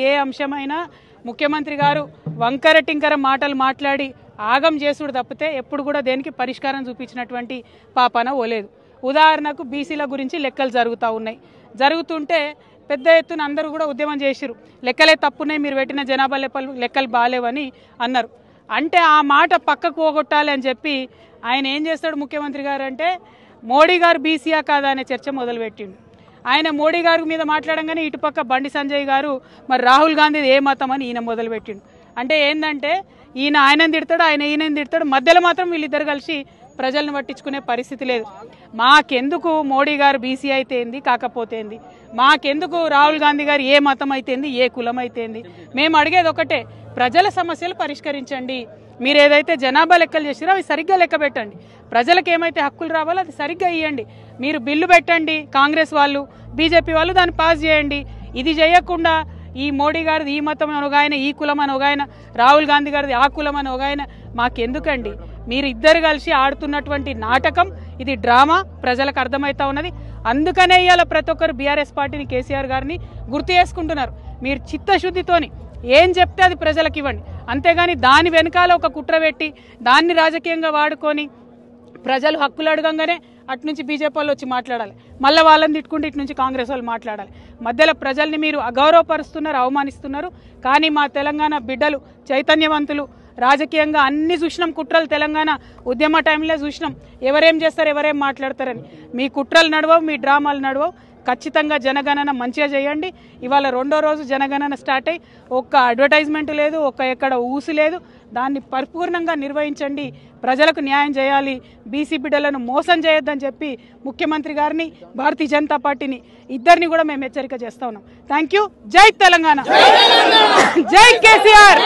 ఏ అంశమైనా ముఖ్యమంత్రి గారు వంకర టింకర మాటలు మాట్లాడి ఆగం చేసుడు తప్పితే ఎప్పుడు కూడా దేనికి పరిష్కారం చూపించినటువంటి పాపన ఓలేదు. ఉదాహరణకు బీసీల గురించి లెక్కలు జరుగుతుంటే పెద్ద ఎత్తున అందరూ కూడా ఉద్యమం చేసిరు. లెక్కలే తప్పున్నాయి, మీరు పెట్టిన జనాభా లెక్కలు బాలేవని అన్నారు. అంటే ఆ మాట పక్కకు పోగొట్టాలి అని చెప్పి ఆయన ఏం చేస్తాడు ముఖ్యమంత్రి గారు అంటే మోడీ గారు బీసీయా కాదా అనే చర్చ మొదలుపెట్టిండు. ఆయన మోడీ గారి మీద మాట్లాడంగానే ఇటుపక్క బండి సంజయ్ గారు మరి రాహుల్ గాంధీ ఏ మతం అని ఈయన మొదలుపెట్టిండు. అంటే ఏంటంటే ఈయన ఆయనని తిడతాడు, ఆయన ఈయనని తిడతాడు, మధ్యలో మాత్రం వీళ్ళిద్దరు కలిసి ప్రజలను పట్టించుకునే పరిస్థితి లేదు. మాకెందుకు మోడీ గారు బీసీ అయితే ఏంది, కాకపోతే ఏంది, మాకెందుకు రాహుల్ గాంధీ గారు ఏ మతం అయితేంది, ఏ కులం అయితేంది, మేము అడిగేది ఒకటే, ప్రజల సమస్యలు పరిష్కరించండి. మీరు ఏదైతే జనాభా లెక్కలు చేసిరో అవి సరిగ్గా లెక్క పెట్టండి. ప్రజలకు ఏమైతే హక్కులు రావాలో అది సరిగ్గా ఇవ్వండి. మీరు బిల్లు పెట్టండి, కాంగ్రెస్ వాళ్ళు బీజేపీ వాళ్ళు దాన్ని పాస్ చేయండి. ఇది చేయకుండా ఈ మోడీ గారిది ఈ మతం అని ఒక ఆయన, ఈ కులం అని ఒక ఆయన, రాహుల్ గాంధీ గారిది ఆ కులం అని ఒక ఆయన, మాకెందుకండి? మీరు ఇద్దరు కలిసి ఆడుతున్నటువంటి నాటకం ఇది, డ్రామా ప్రజలకు అర్థమవుతా ఉన్నది. అందుకనే ఇవాళ ప్రతి ఒక్కరు బీఆర్ఎస్ పార్టీని, కేసీఆర్ గారిని గుర్తు చేసుకుంటున్నారు. మీరు చిత్తశుద్ధితోని ఏం చెప్తే అది ప్రజలకు ఇవ్వండి, అంతేగాని దాని వెనకాల ఒక కుట్ర పెట్టి దాన్ని రాజకీయంగా వాడుకొని ప్రజలు హక్కులు అడగంగానే అటు నుంచి బీజేపీ వాళ్ళు వచ్చి మాట్లాడాలి, మళ్ళీ వాళ్ళని తిట్టుకుంటే ఇటు నుంచి కాంగ్రెస్ వాళ్ళు మాట్లాడాలి. మధ్యలో ప్రజల్ని మీరు అగౌరవపరుస్తున్నారు, అవమానిస్తున్నారు. కానీ మా తెలంగాణ బిడ్డలు చైతన్యవంతులు, రాజకీయంగా అన్ని చూసినాం కుట్రలు. తెలంగాణ ఉద్యమ టైంలో చూసినాం ఎవరేం చేస్తారు, ఎవరేం మాట్లాడతారని. మీ కుట్రలు నడవవు, మీ డ్రామాలు నడవవు. ఖచ్చితంగా జనగణన మంచిగా చేయండి. ఇవాళ రెండో రోజు జనగణన స్టార్ట్ అయ్యి ఒక్క అడ్వర్టైజ్మెంట్ లేదు, ఎక్కడ ఊసు లేదు. దాన్ని పరిపూర్ణంగా నిర్వహించండి, ప్రజలకు న్యాయం చేయాలి, బీసీ బిడ్డలను మోసం చేయొద్దని చెప్పి ముఖ్యమంత్రి గారిని, భారతీయ జనతా పార్టీని ఇద్దరిని కూడా మేము హెచ్చరిక చేస్తా ఉన్నాం. Thank you. జై తెలంగాణ, జై కేసీఆర్.